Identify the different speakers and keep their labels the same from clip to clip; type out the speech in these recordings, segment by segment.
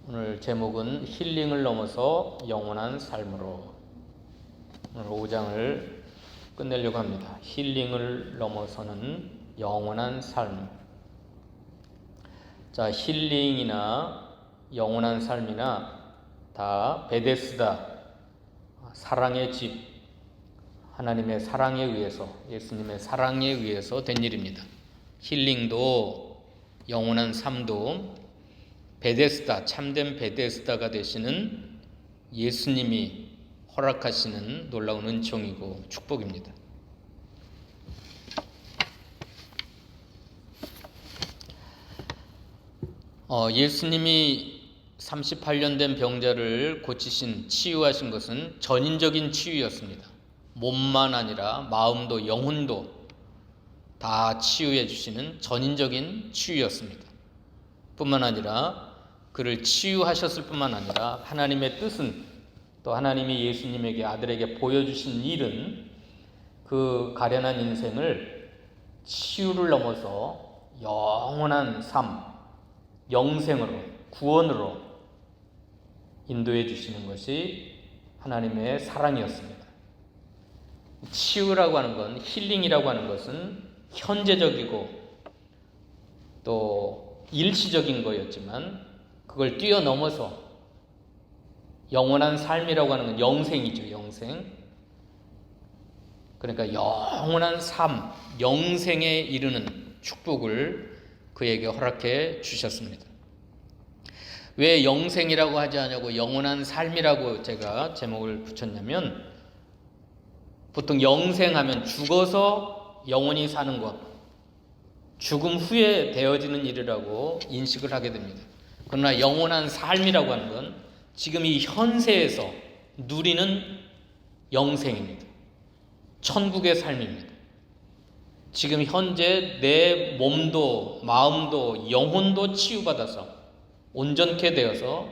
Speaker 1: 오늘 제목은 힐링을 넘어서 영원한 삶으로. 오늘 5장을 끝내려고 합니다. 힐링을 넘어서는 영원한 삶. 자, 힐링이나 영원한 삶이나 다 베데스다, 사랑의 집, 하나님의 사랑에 의해서, 예수님의 사랑에 의해서 된 일입니다. 힐링도 영원한 삶도 베데스다, 참된 베데스다가 되시는 예수님이 허락하시는 놀라운 은총이고 축복입니다. 예수님이 38년 된 병자를 고치신, 치유하신 것은 전인적인 치유였습니다. 몸만 아니라 마음도 영혼도 다 치유해 주시는 전인적인 치유였습니다. 뿐만 아니라 그를 치유하셨을 뿐만 아니라 하나님의 뜻은, 또 하나님이 예수님에게, 아들에게 보여주신 일은 그 가련한 인생을 치유를 넘어서 영원한 삶, 영생으로, 구원으로 인도해 주시는 것이 하나님의 사랑이었습니다. 치유라고 하는 건, 힐링이라고 하는 것은 현재적이고 또 일시적인 거였지만 그걸 뛰어넘어서 영원한 삶이라고 하는 건 영생이죠. 영생. 그러니까 영원한 삶, 영생에 이르는 축복을 그에게 허락해 주셨습니다. 왜 영생이라고 하지 않냐고 영원한 삶이라고 제가 제목을 붙였냐면, 보통 영생하면 죽어서 영원히 사는 것, 죽음 후에 되어지는 일이라고 인식을 하게 됩니다. 그러나 영원한 삶이라고 하는 건 지금 이 현세에서 누리는 영생입니다. 천국의 삶입니다. 지금 현재 내 몸도 마음도 영혼도 치유받아서 온전케 되어서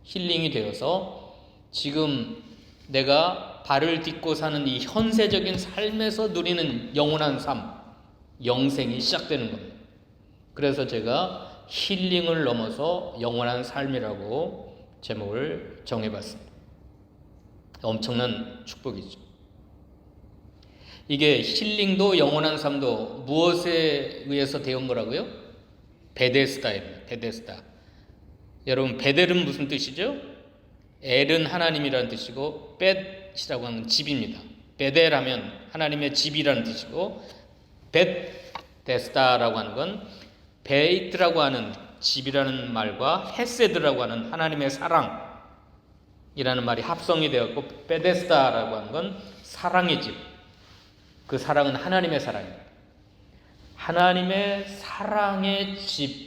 Speaker 1: 힐링이 되어서 지금 내가 발을 딛고 사는 이 현세적인 삶에서 누리는 영원한 삶, 영생이 시작되는 겁니다. 그래서 제가 힐링을 넘어서 영원한 삶이라고 제목을 정해봤습니다. 엄청난 축복이죠. 이게 힐링도 영원한 삶도 무엇에 의해서 되온 거라고요? 베데스다입니다. 베데스다. 여러분, 베델은 무슨 뜻이죠? 엘은 하나님이라는 뜻이고 벳이라고 하는 집입니다. 베델하면 하나님의 집이라는 뜻이고, 베데스다라고 하는 건 베이트라고 하는 집이라는 말과 헤세드라고 하는 하나님의 사랑이라는 말이 합성이 되었고, 베데스다라고 하는 건 사랑의 집. 그 사랑은 하나님의 사랑입니다. 하나님의 사랑의 집에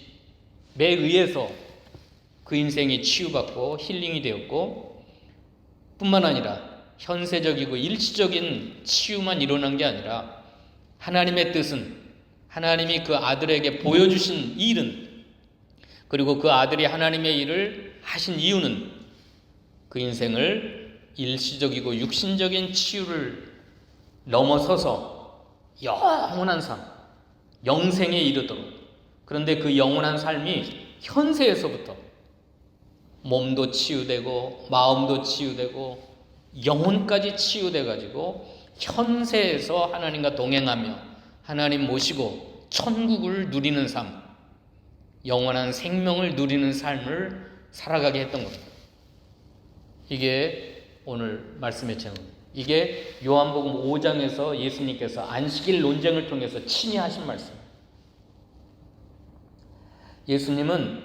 Speaker 1: 의해서 그 인생이 치유받고 힐링이 되었고, 뿐만 아니라 현세적이고 일시적인 치유만 일어난 게 아니라 하나님의 뜻은, 하나님이 그 아들에게 보여주신 일은, 그리고 그 아들이 하나님의 일을 하신 이유는 그 인생을 일시적이고 육신적인 치유를 넘어서서 영원한 삶, 영생에 이르도록. 그런데 그 영원한 삶이 현세에서부터 몸도 치유되고 마음도 치유되고 영혼까지 치유돼가지고 현세에서 하나님과 동행하며 하나님 모시고 천국을 누리는 삶, 영원한 생명을 누리는 삶을 살아가게 했던 겁니다. 이게 오늘 말씀의 제목입니다. 이게 요한복음 5장에서 예수님께서 안식일 논쟁을 통해서 친히 하신 말씀. 예수님은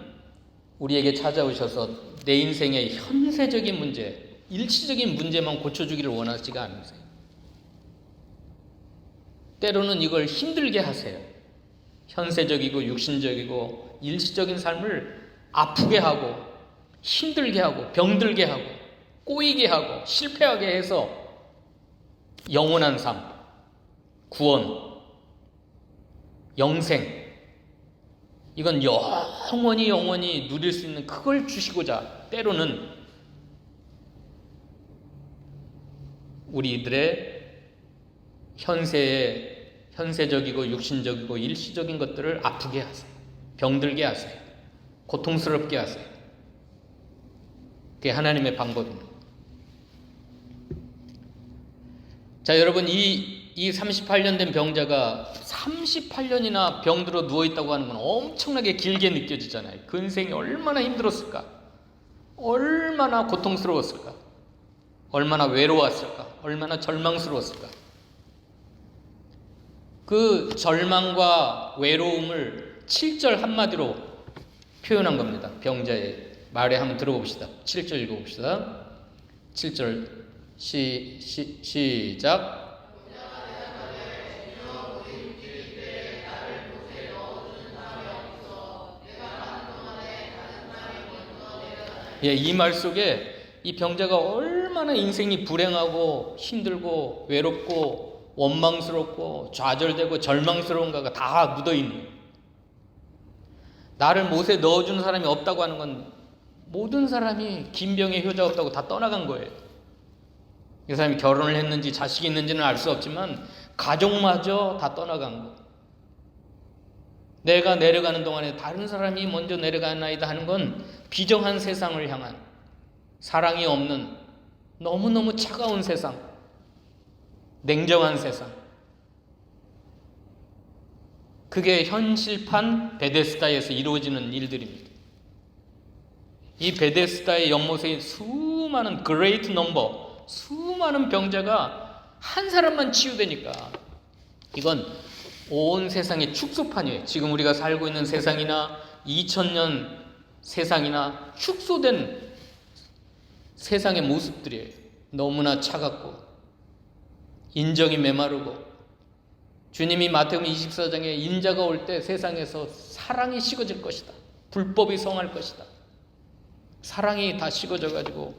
Speaker 1: 우리에게 찾아오셔서 내 인생의 현세적인 문제, 일시적인 문제만 고쳐주기를 원하시지가 않으세요. 때로는 이걸 힘들게 하세요. 현세적이고 육신적이고 일시적인 삶을 아프게 하고 힘들게 하고 병들게 하고 꼬이게 하고 실패하게 해서 영원한 삶, 구원, 영생, 이건 영원히 누릴 수 있는 그걸 주시고자 때로는 우리들의 현세적이고 육신적이고 일시적인 것들을 아프게 하세요. 병들게 하세요. 고통스럽게 하세요. 그게 하나님의 방법입니다. 자, 여러분, 이 38년 된 병자가 38년이나 병들어 누워있다고 하는 건 엄청나게 길게 느껴지잖아요. 그 인생이 얼마나 힘들었을까? 얼마나 고통스러웠을까? 얼마나 외로웠을까? 얼마나 절망스러웠을까? 그 절망과 외로움을 7절 한마디로 표현한 겁니다. 병자의 말에 한번 들어봅시다. 7절 읽어봅시다. 7절 시작. 예, 이 말 속에 이 병자가 얼마나 인생이 불행하고 힘들고 외롭고 원망스럽고 좌절되고 절망스러운가가 다 묻어있는 거예요. 나를 못에 넣어주는 사람이 없다고 하는 건 모든 사람이 긴 병에 효자 없다고 다 떠나간 거예요. 이 사람이 결혼을 했는지 자식이 있는지는 알 수 없지만 가족마저 다 떠나간 거. 내가 내려가는 동안에 다른 사람이 먼저 내려가나이다 하는 건 비정한 세상을 향한 사랑이 없는 너무너무 차가운 세상, 냉정한 세상. 그게 현실판 베데스다에서 이루어지는 일들입니다. 이 베데스다의 연못에 수많은 great number, 수많은 병자가 한 사람만 치유되니까 이건 온 세상의 축소판이에요. 지금 우리가 살고 있는 세상이나 2000년 세상이나 축소된 세상의 모습들이에요. 너무나 차갑고 인정이 메마르고 주님이 마태복음 24장에 인자가 올 때 세상에서 사랑이 식어질 것이다. 불법이 성할 것이다. 사랑이 다 식어져가지고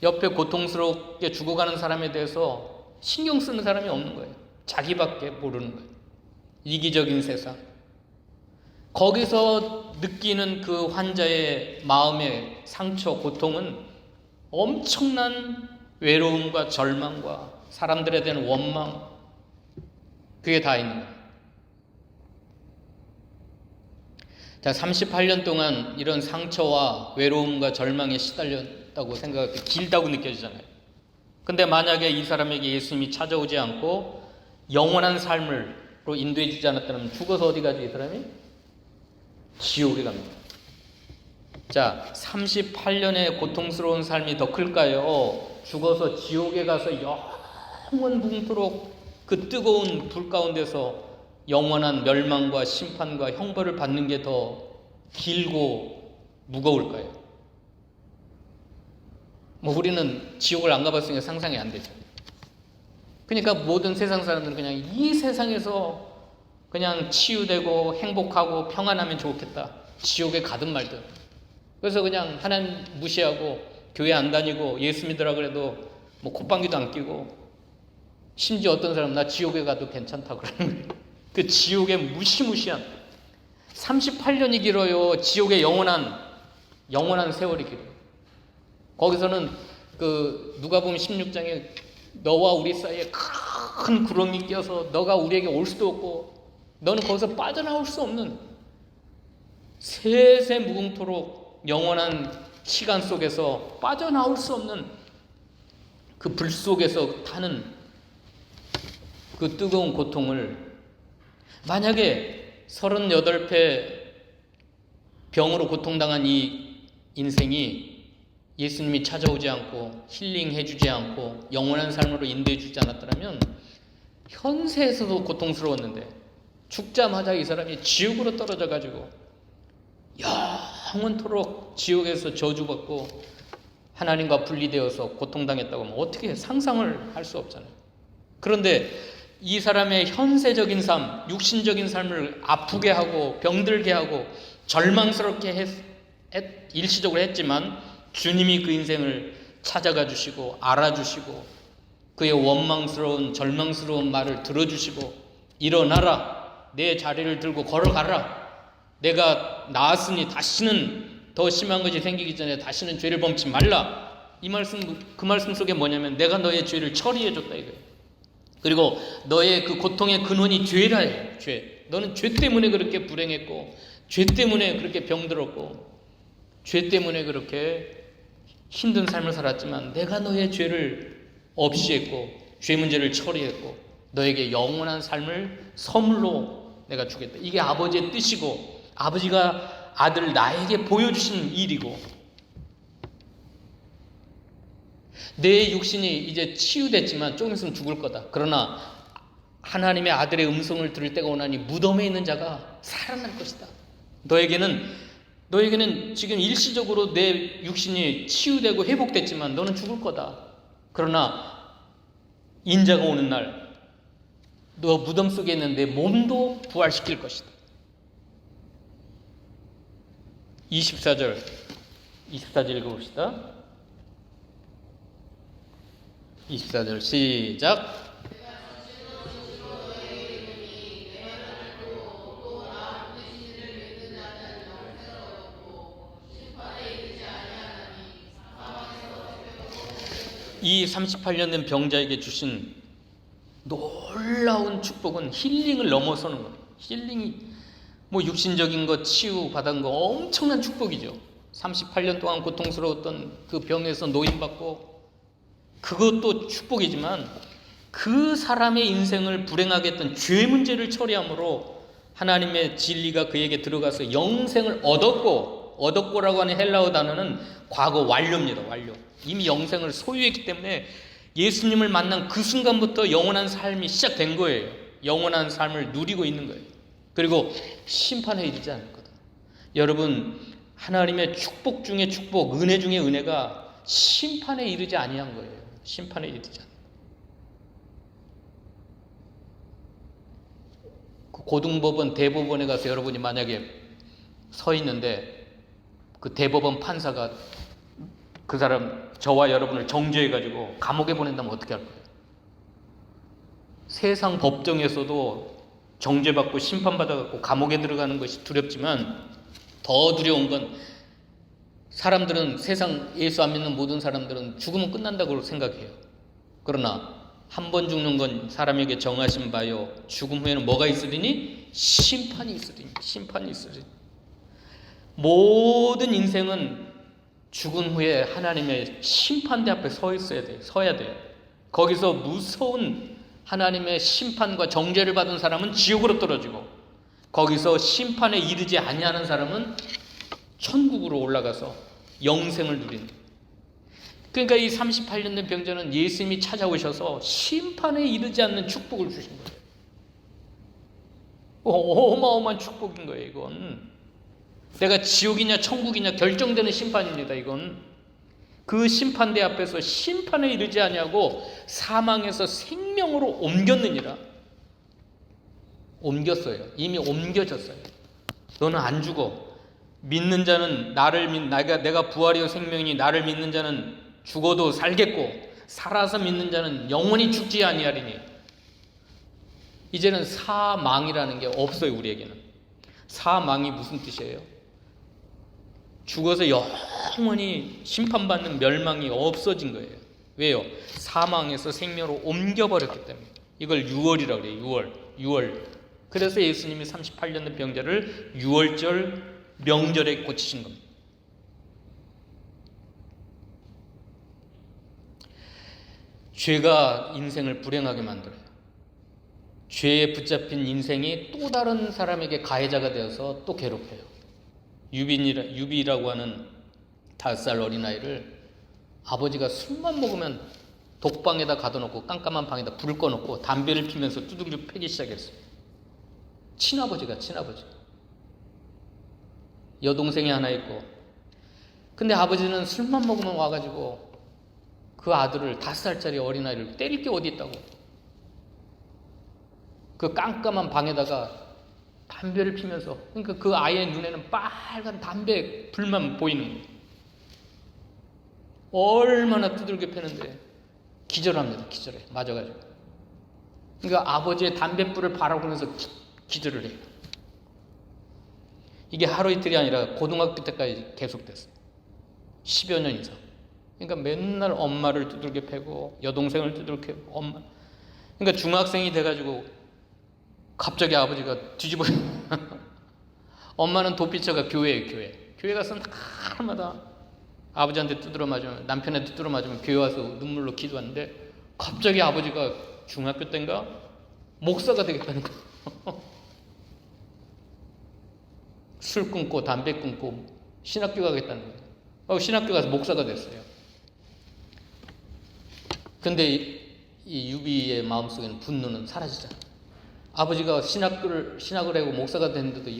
Speaker 1: 옆에 고통스럽게 죽어가는 사람에 대해서 신경 쓰는 사람이 없는 거예요. 자기밖에 모르는 거예요. 이기적인 세상. 거기서 느끼는 그 환자의 마음의 상처, 고통은 엄청난 외로움과 절망과 사람들에 대한 원망, 그게 다 있는 거예요. 자, 38년 동안 이런 상처와 외로움과 절망에 시달렸다고 생각할 때 길다고 느껴지잖아요. 근데 만약에 이 사람에게 예수님이 찾아오지 않고 영원한 삶으로 인도해 주지 않았다면 죽어서 어디 가죠, 이 사람이? 지옥에 갑니다. 자, 38년의 고통스러운 삶이 더 클까요? 죽어서 지옥에 가서 영원 붕토록 그 뜨거운 불 가운데서 영원한 멸망과 심판과 형벌을 받는 게 더 길고 무거울까요? 우리는 지옥을 안 가봤으니까 상상이 안 되죠. 그러니까 모든 세상 사람들은 그냥 이 세상에서 그냥 치유되고 행복하고 평안하면 좋겠다. 지옥에 가든 말든. 그래서 그냥 하나님 무시하고 교회 안 다니고 예수 믿으라 그래도 뭐 콧방귀도 안 끼고 심지어 어떤 사람은 나 지옥에 가도 괜찮다 그러는 거예요. 그 지옥의 무시무시한 38년이 길어요. 지옥의 영원한 세월이 길어요. 거기서는 그 누가복음 16장에 너와 우리 사이에 큰 구렁이 껴서 너가 우리에게 올 수도 없고 너는 거기서 빠져나올 수 없는 세세 무궁토록 영원한 시간 속에서 빠져나올 수 없는 그 불 속에서 타는 그 뜨거운 고통을 만약에 38배 병으로 고통당한 이 인생이 예수님이 찾아오지 않고 힐링해 주지 않고 영원한 삶으로 인도해 주지 않았더라면 현세에서도 고통스러웠는데 죽자마자 이 사람이 지옥으로 떨어져 가지고 영원토록 지옥에서 저주받고 하나님과 분리되어서 고통당했다고 하면 어떻게 상상을 할 수 없잖아요. 그런데 이 사람의 현세적인 삶, 육신적인 삶을 아프게 하고 병들게 하고 절망스럽게 일시적으로 했지만 주님이 그 인생을 찾아가 주시고 알아주시고 그의 원망스러운 절망스러운 말을 들어주시고 일어나라, 내 자리를 들고 걸어가라, 내가 나았으니 다시는 더 심한 것이 생기기 전에 다시는 죄를 범치 말라. 이 말씀, 그 말씀 속에 뭐냐면 내가 너의 죄를 처리해 줬다 이거예요. 그리고 너의 그 고통의 근원이 죄라 해요. 죄. 너는 죄 때문에 그렇게 불행했고 죄 때문에 그렇게 병들었고 죄 때문에 그렇게 힘든 삶을 살았지만 내가 너의 죄를 없이 했고 죄 문제를 처리했고 너에게 영원한 삶을 선물로 내가 주겠다. 이게 아버지의 뜻이고 아버지가 아들 나에게 보여주신 일이고 내 육신이 이제 치유됐지만 조금 있으면 죽을 거다. 그러나 하나님의 아들의 음성을 들을 때가 오나니 무덤에 있는 자가 살아날 것이다. 너에게는 지금 일시적으로 내 육신이 치유되고 회복됐지만 너는 죽을 거다. 그러나 인자가 오는 날 너 무덤 속에 있는 내 몸도 부활시킬 것이다. 24절 읽어봅시다. 24절 시작. 이 38년 된 병자에게 주신 놀라운 축복은 힐링을 넘어서는 거예요. 힐링이 뭐 육신적인 것 치유 받은 거 엄청난 축복이죠. 38년 동안 고통스러웠던 그 병에서 노임받고 그것도 축복이지만 그 사람의 인생을 불행하게 했던 죄 문제를 처리함으로 하나님의 진리가 그에게 들어가서 영생을 얻었고라고 하는 헬라어 단어는 과거 완료입니다. 완료. 이미 영생을 소유했기 때문에 예수님을 만난 그 순간부터 영원한 삶이 시작된 거예요. 영원한 삶을 누리고 있는 거예요. 그리고 심판에 이르지 않을 거다. 여러분, 하나님의 축복 중에 축복, 은혜 중에 은혜가 심판에 이르지 아니한 거예요. 심판에 이르지 않는 그 고등법원, 대법원에 가서 여러분이 만약에 서 있는데 그 대법원 판사가 그 사람 저와 여러분을 정죄해가지고 감옥에 보낸다면 어떻게 할 거예요? 세상 법정에서도 정죄받고 심판받아갖고 감옥에 들어가는 것이 두렵지만 더 두려운 건 사람들은 세상 예수 안 믿는 모든 사람들은 죽으면 끝난다고 생각해요. 그러나 한 번 죽는 건 사람에게 정하신 바요. 죽음 후에는 뭐가 있으리니? 심판이 있으리니. 모든 인생은 죽은 후에 하나님의 심판대 앞에 서야 돼요. 거기서 무서운 하나님의 심판과 정죄를 받은 사람은 지옥으로 떨어지고 거기서 심판에 이르지 아니하는 사람은 천국으로 올라가서 영생을 누리는. 그러니까 이 38년 된 병자는 예수님이 찾아오셔서 심판에 이르지 않는 축복을 주신 거예요. 어마어마한 축복인 거예요. 이건 내가 지옥이냐 천국이냐 결정되는 심판입니다. 이건 그 심판대 앞에서 심판에 이르지 아니하고 사망에서 생명으로 옮겼느니라. 옮겼어요. 이미 옮겨졌어요. 너는 안 죽어. 믿는 자는 내가 부활이요 생명이니 나를 믿는 자는 죽어도 살겠고 살아서 믿는 자는 영원히 죽지 아니하리니. 이제는 사망이라는 게 없어요. 우리에게는. 사망이 무슨 뜻이에요? 죽어서 영원히 심판받는 멸망이 없어진 거예요. 왜요? 사망에서 생명으로 옮겨버렸기 때문에. 이걸 유월이라고 그래요. 유월. 그래서 예수님이 38년 된 병자를 유월절 명절에 고치신 겁니다. 죄가 인생을 불행하게 만들어요. 죄에 붙잡힌 인생이 또 다른 사람에게 가해자가 되어서 또 괴롭혀요. 유비라고 하는 5살 어린아이를 아버지가 술만 먹으면 독방에다 가둬놓고 깜깜한 방에다 불을 꺼놓고 담배를 피면서 두들겨 패기 시작했어요. 친아버지. 여동생이 하나 있고. 근데 아버지는 술만 먹으면 와가지고 그 아들을 5살짜리 어린아이를 때릴 게 어디 있다고. 그 깜깜한 방에다가 담배를 피면서, 그러니까 그 아이의 눈에는 빨간 담배 불만 보이는 거예요. 얼마나 두들겨 패는데 기절합니다. 기절해. 맞아가지고. 그러니까 아버지의 담배불을 바라보면서 기절을 해요. 이게 하루 이틀이 아니라 고등학교 때까지 계속됐어요. 10여 년 이상. 그러니까 맨날 엄마를 두들겨 패고 여동생을 두들겨 패고 엄마. 그러니까 중학생이 돼가지고 갑자기 아버지가 뒤집어요. 엄마는 도피처가 교회예요. 교회 가서 날마다 아버지한테 두드러 맞으면, 남편한테 두드러 맞으면 교회 와서 눈물로 기도하는데 갑자기 아버지가 중학교 때인가 목사가 되겠다는 거예요. 술 끊고 담배 끊고 신학교 가겠다는 거예요. 신학교 가서 목사가 됐어요. 근데 이 유비의 마음속에는 분노는 사라지잖아. 아버지가 신학을 하고 목사가 됐는데도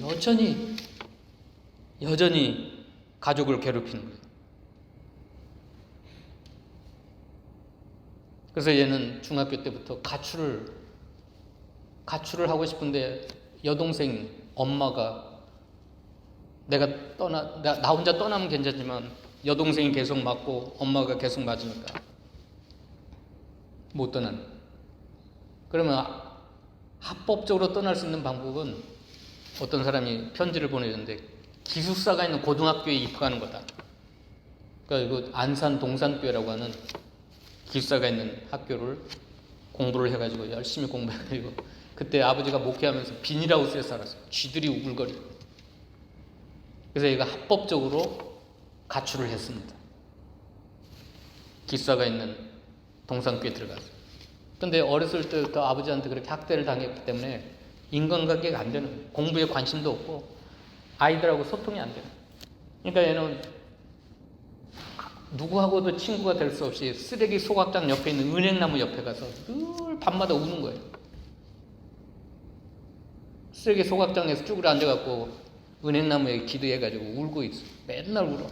Speaker 1: 여전히 가족을 괴롭히는 거예요. 그래서 얘는 중학교 때부터 가출을 하고 싶은데 여동생 엄마가 나 혼자 떠나면 괜찮지만 여동생이 계속 맞고 엄마가 계속 맞으니까 못 떠나는. 그러면 합법적으로 떠날 수 있는 방법은 어떤 사람이 편지를 보내줬는데 기숙사가 있는 고등학교에 입학하는 거다. 그러니까 이거 안산 동산교회라고 하는 기숙사가 있는 학교를 공부를 해가지고 열심히 공부해가지고 그때 아버지가 목회하면서 비닐하우스에 살았어요. 쥐들이 우글거리고. 그래서 얘가 합법적으로 가출을 했습니다. 기숙사가 있는 동산교에 들어갔어요. 근데 어렸을 때부터 아버지한테 그렇게 학대를 당했기 때문에 인간관계가 안 되는 거예요. 공부에 관심도 없고 아이들하고 소통이 안 되는 거예요. 그러니까 얘는 누구하고도 친구가 될 수 없이 쓰레기 소각장 옆에 있는 은행나무 옆에 가서 늘 밤마다 우는 거예요. 쓰레기 소각장에서 쭈그려 앉아갖고 은행나무에 기도해가지고 울고 있어. 맨날 울어.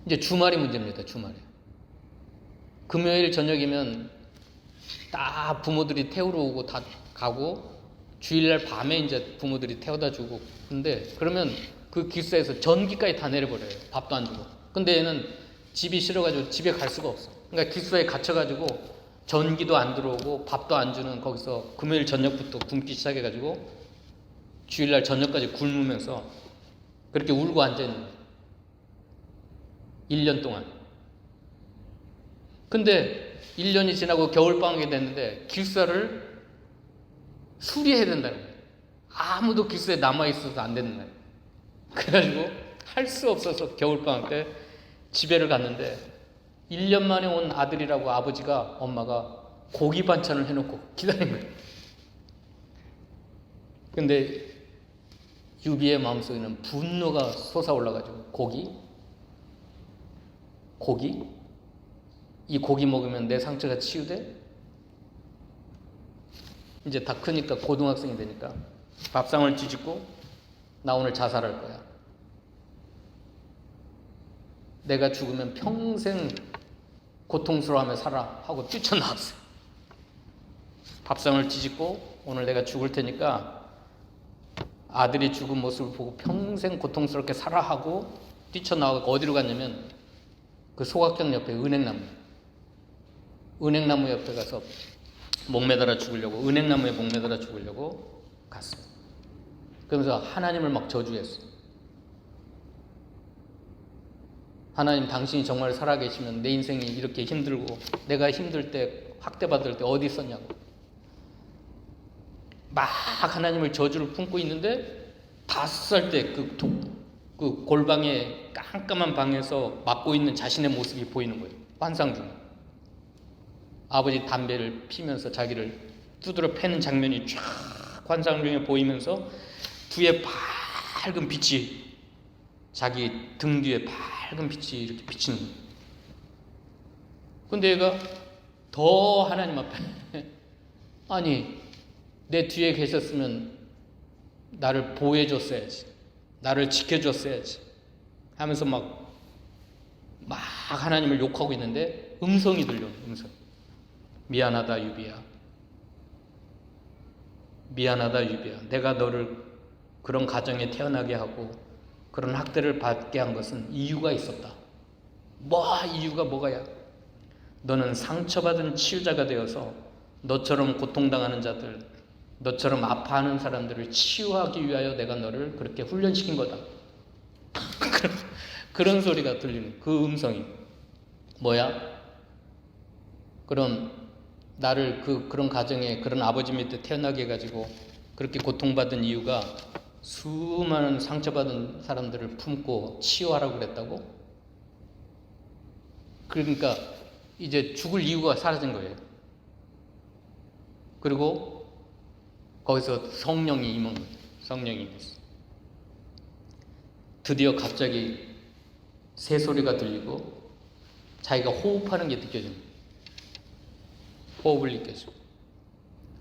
Speaker 1: 이제 주말이 문제입니다. 주말에. 금요일 저녁이면 다 부모들이 태우러 오고 다 가고 주일날 밤에 이제 부모들이 태워다 주고. 근데 그러면 그 기숙사에서 전기까지 다 내려버려요. 밥도 안 주고. 근데 얘는 집이 싫어가지고 집에 갈 수가 없어. 그러니까 기숙사에 갇혀가지고 전기도 안 들어오고 밥도 안 주는 거기서 금요일 저녁부터 굶기 시작해가지고 주일날 저녁까지 굶으면서 그렇게 울고 앉아있는 거예요. 1년 동안. 근데 1년이 지나고 겨울방학이 됐는데 기숙사를 수리해야 된다는 거예요. 아무도 기숙사에 남아있어서 안 되는 거예요. 그래가지고 할 수 없어서 겨울방학 때 집에를 갔는데 1년 만에 온 아들이라고 엄마가 고기 반찬을 해놓고 기다린 거예요. 근데 유비의 마음속에는 분노가 솟아올라가지고 고기? 이 고기 먹으면 내 상처가 치유돼? 이제 다 크니까 고등학생이 되니까 밥상을 뒤집고 나 오늘 자살할 거야. 내가 죽으면 평생 고통스러워하며 살아 하고 뛰쳐나왔어요. 밥상을 뒤집고 오늘 내가 죽을 테니까 아들이 죽은 모습을 보고 평생 고통스럽게 살아 하고 뛰쳐나오고 어디로 갔냐면 그 소각장 옆에 은행나무 옆에 가서 은행나무에 목매달아 죽으려고 갔어요. 그러면서 하나님을 막 저주했어요. 하나님, 당신이 정말 살아계시면 내 인생이 이렇게 힘들고 내가 힘들 때 학대받을 때 어디 있었냐고 막 하나님을 저주를 품고 있는데 5살 때 그 골방에 깜깜한 방에서 맡고 있는 자신의 모습이 보이는 거예요. 환상 중에 아버지 담배를 피면서 자기를 두드러 패는 장면이 쫙 환상 중에 보이면서 뒤에 밝은 빛이 자기 등 뒤에 밝은 빛이 이렇게 비치는 거예요. 근데 얘가 더 하나님 앞에 아니 내 뒤에 계셨으면 나를 보호해줬어야지, 나를 지켜줬어야지 하면서 막 하나님을 욕하고 있는데 음성이 들려요. 미안하다 유비야. 내가 너를 그런 가정에 태어나게 하고 그런 학대를 받게 한 것은 이유가 있었다. 이유가 뭐가야? 너는 상처받은 치유자가 되어서 너처럼 고통당하는 자들, 너처럼 아파하는 사람들을 치유하기 위하여 내가 너를 그렇게 훈련시킨 거다. 그런 소리가 들리는 그 음성이 뭐야? 그럼 나를 그런 가정에 그런 아버지 밑에 태어나게 해가지고 그렇게 고통받은 이유가 수많은 상처받은 사람들을 품고 치유하라고 그랬다고? 그러니까 이제 죽을 이유가 사라진 거예요. 그리고 거기서 성령이 임한 거예요. 성령이 임했어요. 드디어 갑자기 새소리가 들리고 자기가 호흡하는 게 느껴져요. 호흡을 느꼈어요.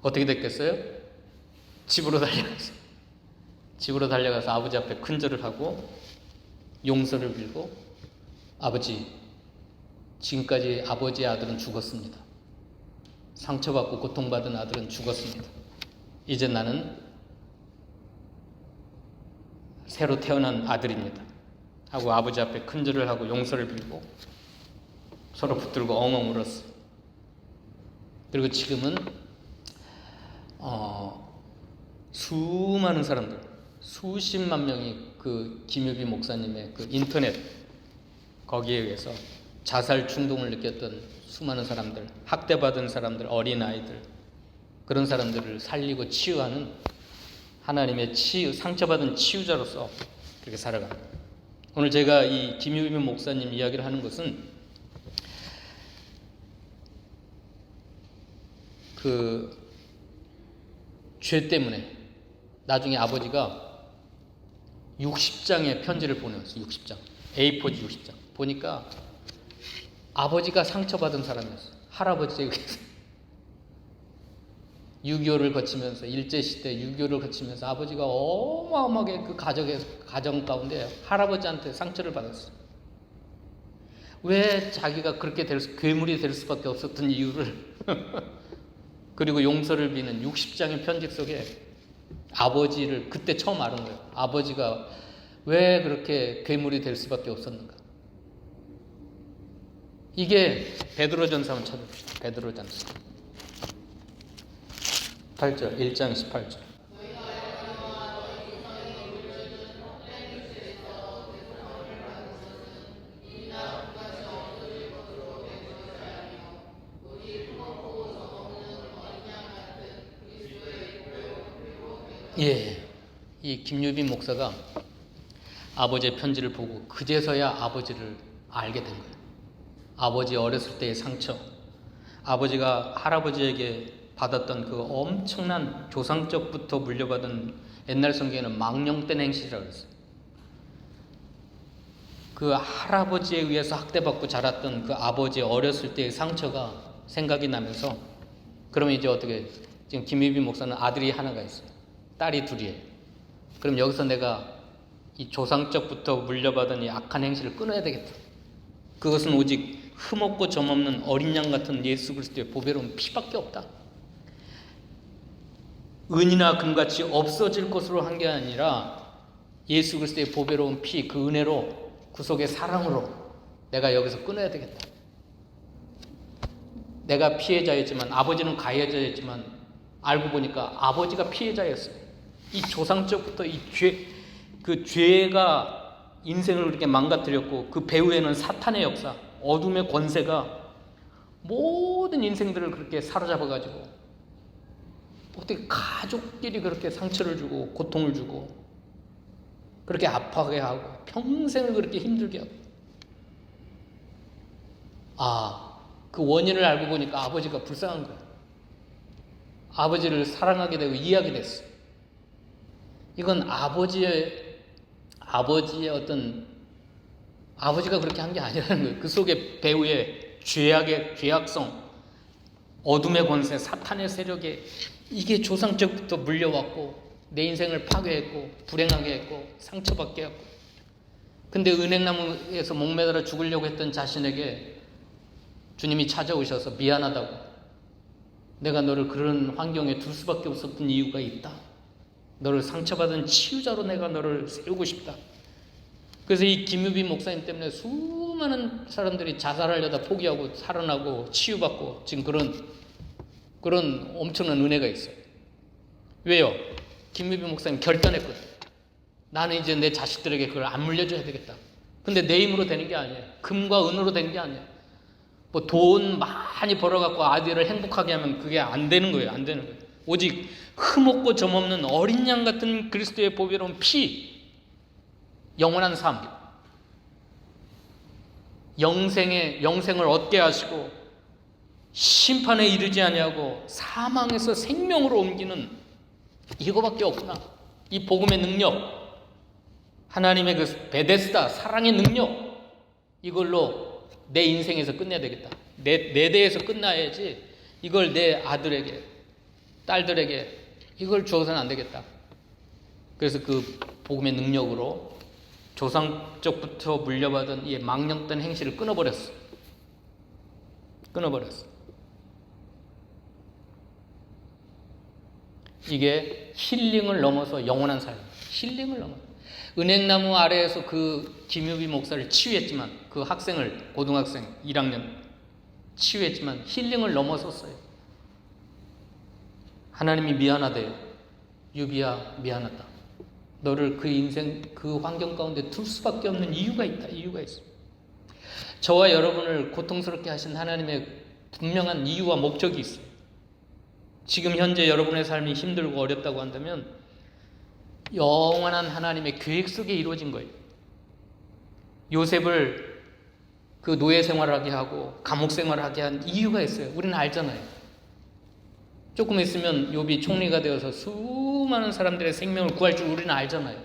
Speaker 1: 어떻게 됐겠어요? 집으로 달려갔어요. 집으로 달려가서 아버지 앞에 큰절을 하고 용서를 빌고, 아버지, 지금까지 아버지의 아들은 죽었습니다. 상처받고 고통받은 아들은 죽었습니다. 이제 나는 새로 태어난 아들입니다. 하고 아버지 앞에 큰절을 하고 용서를 빌고 서로 붙들고 엉엉 울었어요. 그리고 지금은 수많은 사람들, 수십만 명이 그 김유비 목사님의 그 인터넷 거기에 의해서 자살 충동을 느꼈던 수많은 사람들, 학대받은 사람들, 어린아이들, 그런 사람들을 살리고 치유하는 하나님의 상처받은 치유자로서 그렇게 살아갑니다. 오늘 제가 이 김유비 목사님 이야기를 하는 것은 그 죄 때문에 나중에 아버지가 60장의 편지를 보내왔어요. 60장. A4지 60장. 보니까 아버지가 상처받은 사람이었어요. 할아버지에 의해서. 6.25를 거치면서, 일제시대 6.25를 거치면서 아버지가 어마어마하게 그 가정 가운데 할아버지한테 상처를 받았어요. 왜 자기가 그렇게 괴물이 될 수밖에 없었던 이유를 그리고 용서를 비는 60장의 편지 속에 아버지를 그때 처음 알은 거예요. 아버지가 왜 그렇게 괴물이 될 수밖에 없었는가. 이게 베드로전서 한번 찾아봅시다. 베드로전서 8절, 1장 18절. 예, 이 김유빈 목사가 아버지의 편지를 보고 그제서야 아버지를 알게 된 거예요. 아버지 어렸을 때의 상처, 아버지가 할아버지에게 받았던 그 엄청난 조상적부터 물려받은, 옛날 성경에는 망령된 행실이라고 했어요. 그 할아버지에 의해서 학대받고 자랐던 그 아버지의 어렸을 때의 상처가 생각이 나면서, 그러면 이제 어떻게, 지금 김유빈 목사는 아들이 하나가 있어요. 딸이 둘이에요. 그럼 여기서 내가 이 조상적부터 물려받은 이 악한 행실을 끊어야 되겠다. 그것은 오직 흠없고 점없는 어린 양 같은 예수 그리스도의 보배로운 피밖에 없다. 은이나 금같이 없어질 것으로 한 게 아니라 예수 그리스도의 보배로운 피, 그 은혜로, 구속의 사랑으로 내가 여기서 끊어야 되겠다. 내가 피해자였지만, 아버지는 가해자였지만 알고 보니까 아버지가 피해자였어요. 이 조상적부터 이 그 죄가 인생을 그렇게 망가뜨렸고, 그 배후에는 사탄의 역사, 어둠의 권세가 모든 인생들을 그렇게 사로잡아가지고 어떻게 가족끼리 그렇게 상처를 주고 고통을 주고 그렇게 아파하게 하고 평생을 그렇게 힘들게 하고, 그 원인을 알고 보니까 아버지가 불쌍한 거예요. 아버지를 사랑하게 되고 이해하게 됐어. 이건 아버지의 어떤, 아버지가 그렇게 한 게 아니라는 거예요. 그 속에 배후의 죄악성, 어둠의 권세, 사탄의 세력에, 이게 조상적부터 물려왔고 내 인생을 파괴했고 불행하게 했고 상처받게 했고, 근데 은행나무에서 목매달아 죽으려고 했던 자신에게 주님이 찾아오셔서 미안하다고, 내가 너를 그런 환경에 둘 수밖에 없었던 이유가 있다. 너를 상처받은 치유자로 내가 너를 세우고 싶다. 그래서 이 김유빈 목사님 때문에 수많은 사람들이 자살하려다 포기하고 살아나고 치유받고 지금 그런 엄청난 은혜가 있어요. 왜요? 김유빈 목사님 결단했거든. 나는 이제 내 자식들에게 그걸 안 물려줘야 되겠다. 근데 내 힘으로 되는 게 아니에요. 금과 은으로 되는 게 아니에요. 뭐 돈 많이 벌어갖고 아들을 행복하게 하면 그게 안 되는 거예요. 안 되는 거예요. 오직 흠없고 점없는 어린 양 같은 그리스도의 보배로운 피, 영원한 삶, 영생을 얻게 하시고 심판에 이르지 아니하고 사망에서 생명으로 옮기는 이거밖에 없구나. 이 복음의 능력, 하나님의 그 베데스다 사랑의 능력, 이걸로 내 인생에서 끝내야 되겠다. 내 대에서 끝나야지 이걸 내 아들에게, 딸들에게 이걸 주어서는 안 되겠다. 그래서 그 복음의 능력으로 조상적부터 물려받은 이 망령된 행실을 끊어버렸어. 이게 힐링을 넘어서 영원한 삶. 힐링을 넘어. 은행나무 아래에서 그 김유비 목사를 치유했지만, 그 학생을, 고등학생 1학년 치유했지만 힐링을 넘어섰어요. 하나님이 미안하대요. 유비야 미안하다. 너를 그 인생 그 환경 가운데 둘 수밖에 없는 이유가 있다. 이유가 있어. 저와 여러분을 고통스럽게 하신 하나님의 분명한 이유와 목적이 있어요. 지금 현재 여러분의 삶이 힘들고 어렵다고 한다면 영원한 하나님의 계획 속에 이루어진 거예요. 요셉을 그 노예 생활하게 하고 감옥 생활하게 한 이유가 있어요. 우리는 알잖아요. 조금 있으면 욥이 총리가 되어서 수많은 사람들의 생명을 구할 줄 우리는 알잖아요.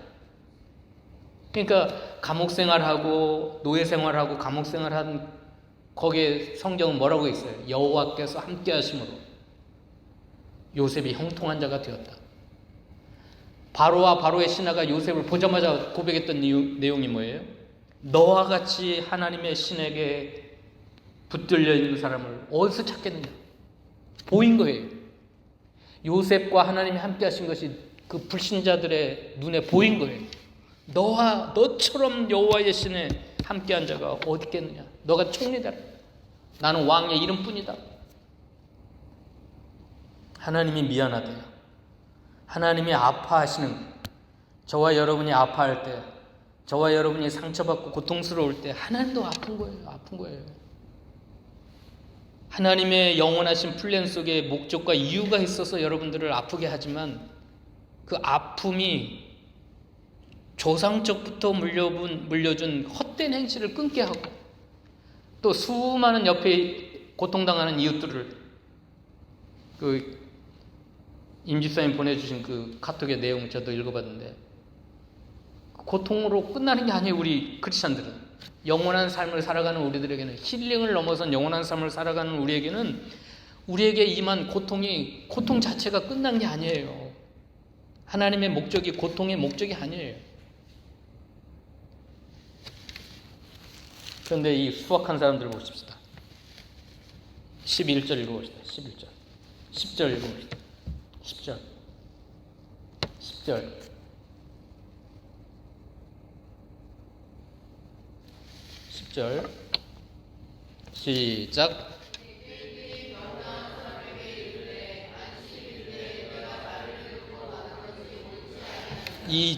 Speaker 1: 그러니까 감옥 생활하고 노예 생활하고 감옥 생활한 거기에 성경은 뭐라고 있어요? 여호와께서 함께 하심으로 요셉이 형통한 자가 되었다. 바로와 바로의 신하가 요셉을 보자마자 고백했던 내용이 뭐예요? 너와 같이 하나님의 신에게 붙들려 있는 사람을 어디서 찾겠느냐? 보인 거예요. 요셉과 하나님이 함께 하신 것이 그 불신자들의 눈에 보인 거예요. 너처럼 여호와의 신에 함께한 자가 어디 있겠느냐? 너가 총리다. 나는 왕의 이름뿐이다. 하나님이 미안하대요. 하나님이 아파하시는, 저와 여러분이 아파할 때, 저와 여러분이 상처받고 고통스러울 때 하나님도 아픈 거예요. 하나님의 영원하신 플랜 속에 목적과 이유가 있어서 여러분들을 아프게 하지만 그 아픔이 조상적부터 물려준 헛된 행실을 끊게 하고 또 수많은 옆에 고통당하는 이웃들을, 그 임집사님 보내주신 그 카톡의 내용 저도 읽어봤는데, 고통으로 끝나는 게 아니에요. 우리 크리스찬들은 영원한 삶을 살아가는 우리들에게는, 힐링을 넘어선 영원한 삶을 살아가는 우리에게는, 우리에게 임한 고통 자체가 끝난 게 아니에요. 하나님의 목적이 고통의 목적이 아니에요. 그런데 이 수확한 사람들 보십시다. 11절 읽어봅시다. 11절. 10절 읽어봅시다. 10절. 10절. 10절. 시작. 이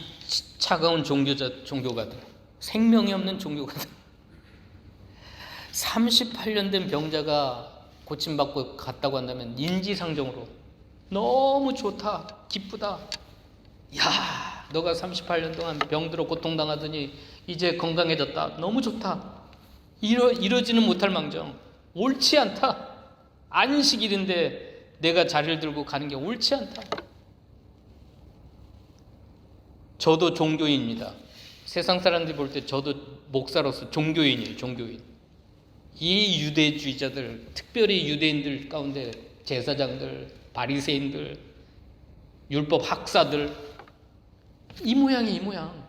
Speaker 1: 차가운 종교가들, 생명이 없는 종교가들, 38년 된 병자가 고침받고 갔다고 한다면 인지상정으로 너무 좋다, 기쁘다. 야, 너가 38년 동안 병들어 고통당하더니 이제 건강해졌다. 너무 좋다. 이러지는 못할 망정. 옳지 않다. 안식일인데 내가 자리를 들고 가는 게 옳지 않다. 저도 종교인입니다. 세상 사람들이 볼 때 저도 목사로서 종교인이에요. 종교인. 이 유대주의자들, 특별히 유대인들 가운데 제사장들, 바리새인들, 율법 학사들, 이 모양이 이 모양.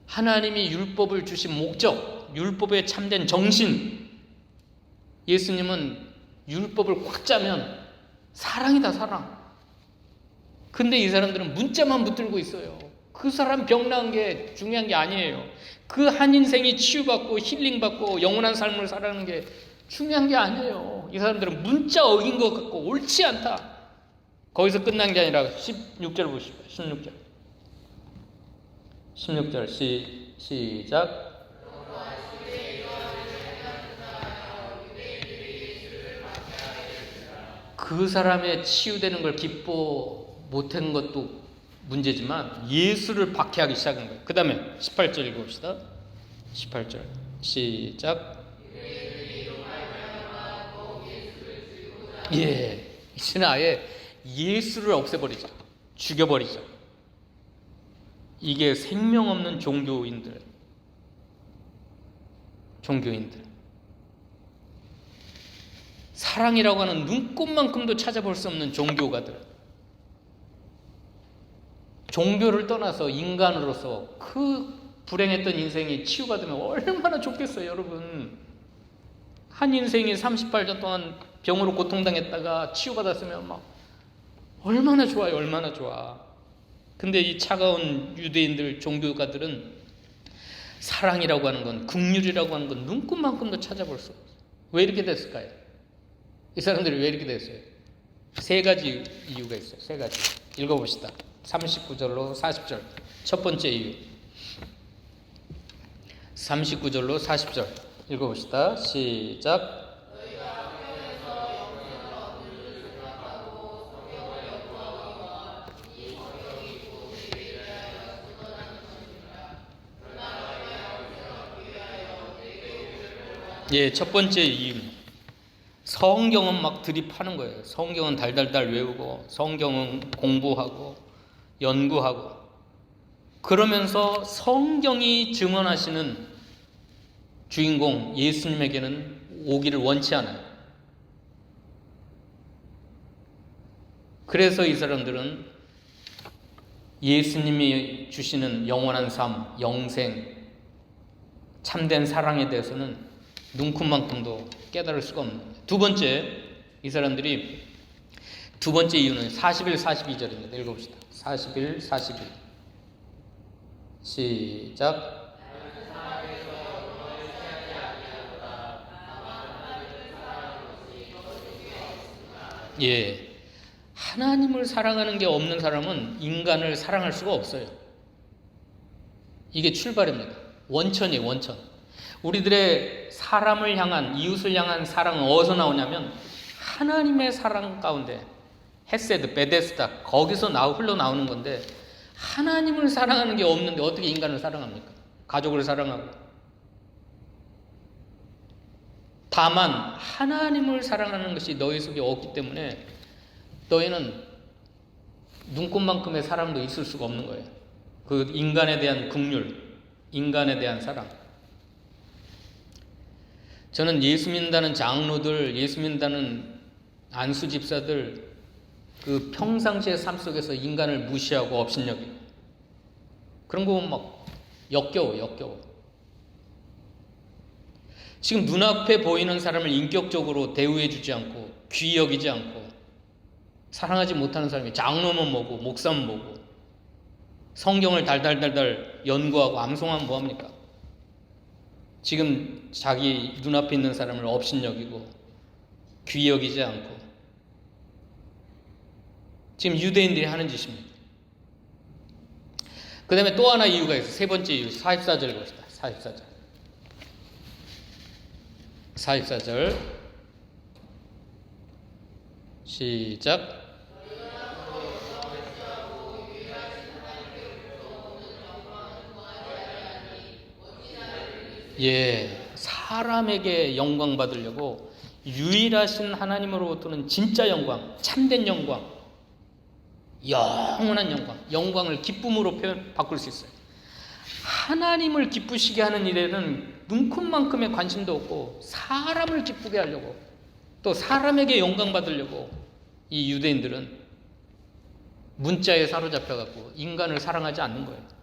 Speaker 1: 하나님이 율법을 주신 목적, 율법의 참된 정신. 예수님은 율법을 꽉 짜면 사랑이다, 사랑. 근데 이 사람들은 문자만 붙들고 있어요. 그 사람 병 나은 게 중요한 게 아니에요. 그 한 인생이 치유받고 힐링받고 영원한 삶을 살아가는 게 중요한 게 아니에요. 이 사람들은 문자 어긴 것 같고 옳지 않다. 거기서 끝난 게 아니라 16절 보십시오. 16절. 16절 시작. 그 사람의 치유되는 걸 기뻐 못한 것도 문제지만 예수를 박해하기 시작한 거예요. 그 다음에 18절 읽어봅시다. 18절 시작. 예, 이제는 아예 예수를 없애버리자, 죽여버리자. 이게 생명 없는 종교인들. 사랑이라고 하는 눈꼽만큼도 찾아볼 수 없는 종교가들. 종교를 떠나서 인간으로서 그 불행했던 인생이 치유가 되면 얼마나 좋겠어요, 여러분. 한 인생이 38년 동안 병으로 고통당했다가 치유받았으면 막 얼마나 좋아요, 얼마나 좋아. 근데 이 차가운 유대인들, 종교가들은 사랑이라고 하는 건, 긍휼이라고 하는 건 눈꼽만큼도 찾아볼 수 없어요. 왜 이렇게 됐을까요? 이 사람들이 왜 이렇게 됐어요? 세 가지 이유가 있어요. 세 가지. 읽어봅시다. 39절로 40절. 첫 번째 이유. 39절로 40절. 읽어봅시다. 시작. 예, 첫 번째 이유. 성경은 막 드립하는 거예요. 성경은 달달달 외우고, 성경은 공부하고, 연구하고. 그러면서 성경이 증언하시는 주인공 예수님에게는 오기를 원치 않아요. 그래서 이 사람들은 예수님이 주시는 영원한 삶, 영생, 참된 사랑에 대해서는 눈금만큼도 깨달을 수가 없는 거예요. 두 번째, 이 사람들이 두 번째 이유는 41, 42절입니다. 읽어봅시다. 41, 42. 시작. 예, 하나님을 사랑하는 게 없는 사람은 인간을 사랑할 수가 없어요. 이게 출발입니다. 원천이에요, 원천. 우리들의 사람을 향한, 이웃을 향한 사랑은 어디서 나오냐면 하나님의 사랑 가운데, 헤세드, 베데스다, 거기서 흘러나오는 건데, 하나님을 사랑하는 게 없는데 어떻게 인간을 사랑합니까? 가족을 사랑하고. 다만 하나님을 사랑하는 것이 너희 속에 없기 때문에 너희는 눈꽃만큼의 사랑도 있을 수가 없는 거예요. 그 인간에 대한 긍휼, 인간에 대한 사랑. 저는 예수 믿는다는 장로들, 예수 믿는다는 안수 집사들, 그 평상시의 삶 속에서 인간을 무시하고 업신여기고 그런 거 보면 막 역겨워. 지금 눈앞에 보이는 사람을 인격적으로 대우해주지 않고, 귀히 여기지 않고, 사랑하지 못하는 사람이 장로면 뭐고, 목사면 뭐고, 성경을 달달달달 연구하고 암송하면 뭐합니까? 지금 자기 눈앞에 있는 사람을 업신여기고 귀히 여기지 않고, 지금 유대인들이 하는 짓입니다. 그 다음에 또 하나 이유가 있어요. 세 번째 이유. 44절 봅시다. 44절 시작. 예, 사람에게 영광 받으려고 유일하신 하나님으로부터는 진짜 영광, 참된 영광, 영원한 영광을 기쁨으로 바꿀 수 있어요. 하나님을 기쁘시게 하는 일에는 눈컵만큼의 관심도 없고, 사람을 기쁘게 하려고, 또 사람에게 영광 받으려고 이 유대인들은 문자에 사로잡혀갖고 인간을 사랑하지 않는 거예요.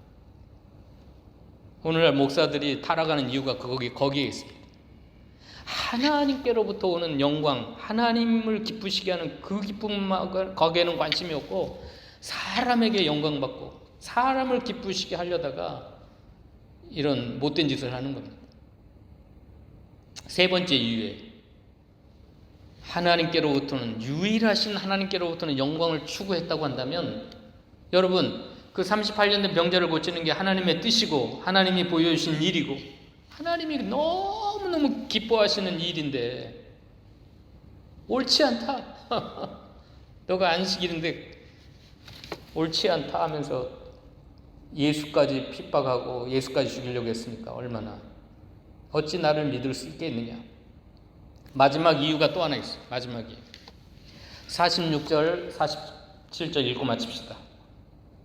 Speaker 1: 오늘날 목사들이 타락하는 이유가 거기에 있습니다. 하나님께로부터 오는 영광, 하나님을 기쁘시게 하는 그 기쁨, 거기에는 관심이 없고, 사람에게 영광 받고 사람을 기쁘시게 하려다가 이런 못된 짓을 하는 겁니다. 세 번째 이유에, 하나님께로부터는, 유일하신 하나님께로부터는 영광을 추구했다고 한다면, 여러분, 그 38년 된 병자를 고치는 게 하나님의 뜻이고 하나님이 보여주신 일이고 하나님이 너무너무 기뻐하시는 일인데 옳지 않다. 너가 안식일인데 옳지 않다 하면서 예수까지 핍박하고 예수까지 죽이려고 했으니까 얼마나. 어찌 나를 믿을 수 있겠느냐. 마지막 이유가 또 하나 있어요. 마지막 이유. 46절 47절 읽고 마칩시다.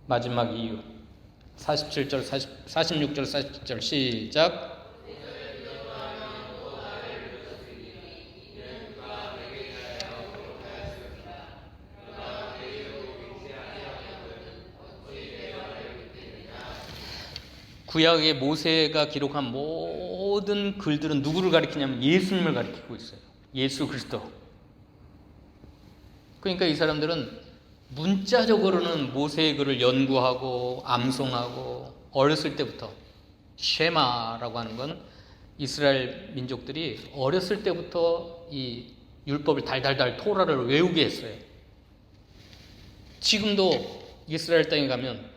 Speaker 1: 마지막 이유. 46절 47절 시작. 구약의 모세가 기록한 모든 글들은 누구를 가리키냐면 예수님을 가리키고 있어요. 예수 그리스도. 그러니까 이 사람들은 문자적으로는 모세의 글을 연구하고 암송하고 어렸을 때부터 쉐마라고 하는 건 이스라엘 민족들이 어렸을 때부터 이 율법을 달달달 토라를 외우게 했어요. 지금도 이스라엘 땅에 가면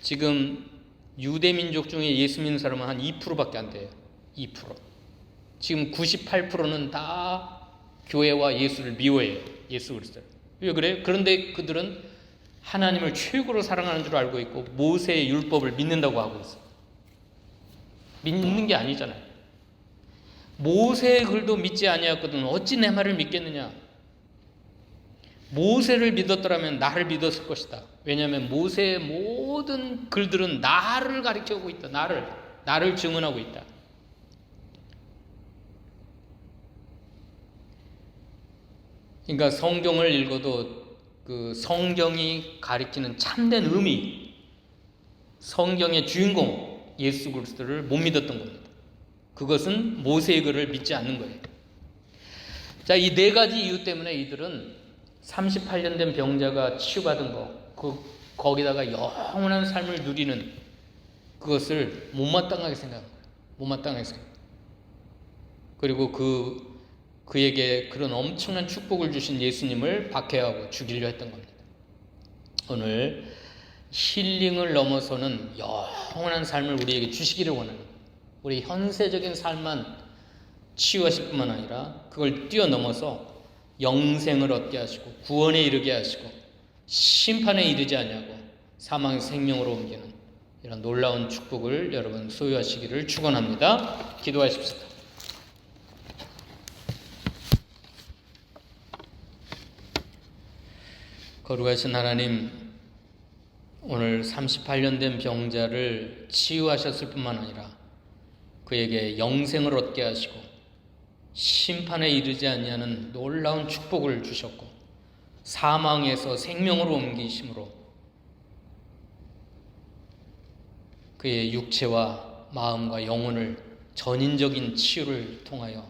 Speaker 1: 지금 유대 민족 중에 예수 믿는 사람은 한 2%밖에 안 돼요. 2%. 지금 98%는 다 교회와 예수를 미워해요. 예수 그리스도를. 왜 그래요? 그런데 그들은 하나님을 최고로 사랑하는 줄 알고 있고 모세의 율법을 믿는다고 하고 있어요. 믿는 게 아니잖아요. 모세의 글도 믿지 아니하거든 어찌 내 말을 믿겠느냐. 모세를 믿었더라면 나를 믿었을 것이다. 왜냐하면 모세의 모든 글들은 나를 가리켜오고 있다. 나를 증언하고 있다. 그러니까 성경을 읽어도 그 성경이 가리키는 참된 의미, 성경의 주인공 예수 그리스도를 못 믿었던 겁니다. 그것은 모세의 글을 믿지 않는 거예요. 자, 이 네 가지 이유 때문에 이들은 38년 된 병자가 치유받은 거기다가 영원한 삶을 누리는 그것을 못마땅하게 생각한 거예요. 못마땅하게 생각. 그리고 그에게 그런 엄청난 축복을 주신 예수님을 박해하고 죽이려 했던 겁니다. 오늘 힐링을 넘어서는 영원한 삶을 우리에게 주시기를 원하는 거예요. 우리 현세적인 삶만 치유하실 뿐만 아니라 그걸 뛰어넘어서 영생을 얻게 하시고 구원에 이르게 하시고 심판에 이르지 아니하고 사망의 생명으로 옮기는 이런 놀라운 축복을 여러분 소유하시기를 축원합니다. 기도하십시다. 거룩하신 하나님, 오늘 38년 된 병자를 치유하셨을 뿐만 아니라 그에게 영생을 얻게 하시고 심판에 이르지 아니하는 놀라운 축복을 주셨고 사망에서 생명으로 옮기심으로 그의 육체와 마음과 영혼을 전인적인 치유를 통하여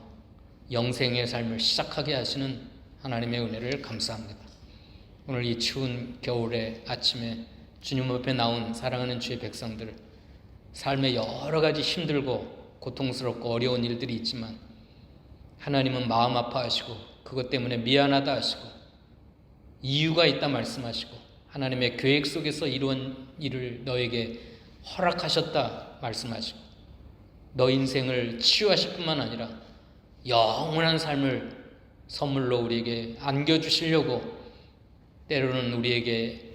Speaker 1: 영생의 삶을 시작하게 하시는 하나님의 은혜를 감사합니다. 오늘 이 추운 겨울의 아침에 주님 앞에 나온 사랑하는 주의 백성들, 삶에 여러 가지 힘들고 고통스럽고 어려운 일들이 있지만 하나님은 마음 아파하시고 그것 때문에 미안하다 하시고 이유가 있다 말씀하시고 하나님의 계획 속에서 이루어진 일을 너에게 허락하셨다 말씀하시고 너 인생을 치유하실 뿐만 아니라 영원한 삶을 선물로 우리에게 안겨주시려고 때로는 우리에게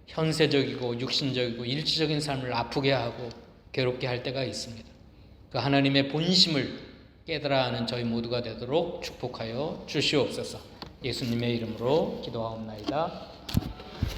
Speaker 1: 현세적이고 육신적이고 일시적인 삶을 아프게 하고 괴롭게 할 때가 있습니다. 그 하나님의 본심을 깨달아 하는 저희 모두가 되도록 축복하여 주시옵소서. 예수님의 이름으로 기도하옵나이다.